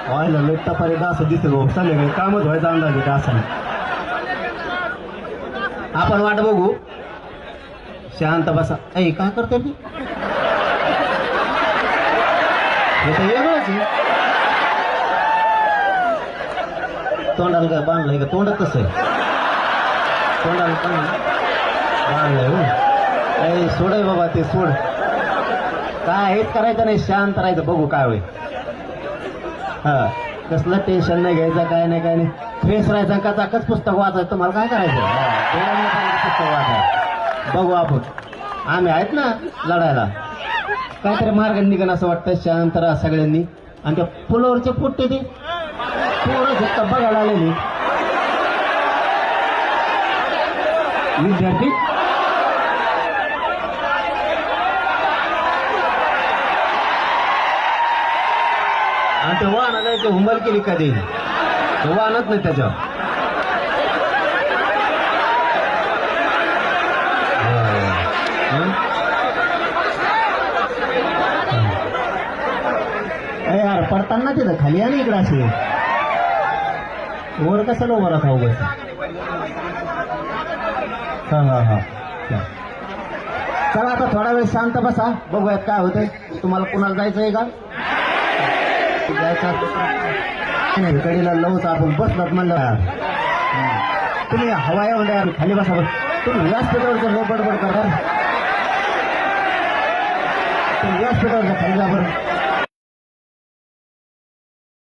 व्हायला लट्टा पर्यंत असं दिसत भाऊ चालेल कामच व्हायचा अंदाज आहे का असं आपण वाट बघू शांत बसा ऐ काय करते ती हे तर वेगळंच आहे तोंडाला काय बांधलंय का तोंडात कसं आहे तोंडाला बांधलंय हो ऐ सोड आहे बाबा ते सोड काय हेच करायचं नाही शांत राहायचं बघू काय होईल हा कसलं टेन्शन नाही घ्यायचं काय नाही फ्रेश राहायचं का चाकच पुस्तक वाचायचं तुम्हाला काय करायचं पुस्तक वाचायचं बघू आपण आम्ही आहेत ना लढायला काहीतरी मार्ग निघण असं वाटतं शांत राहा सगळ्यांनी आणि त्या पुलावरचे पोट्टे ते पूर्ण झटका बघायला आलेली विद्यार्थी आणि ते वाहन जायचं हुंबल केली कधी ते वाहनच नाही त्याच्यावर यार पडताना तिथं खाली आणि इकडे असे वर कशाला उभा राहा उगाच हा चला आता थोडा वेळ शांत बसा बघूयात काय होतंय तुम्हाला कुणाला जायचंय का जायचं कडीला लवच आपण बसलात म्हणलं तुम्ही हवा या म्हणता खाली बसा बस तुम्ही व्यासपीठावरचं लय बडबड करणार तुम्ही व्यासपीठावरचं खाली जा बरं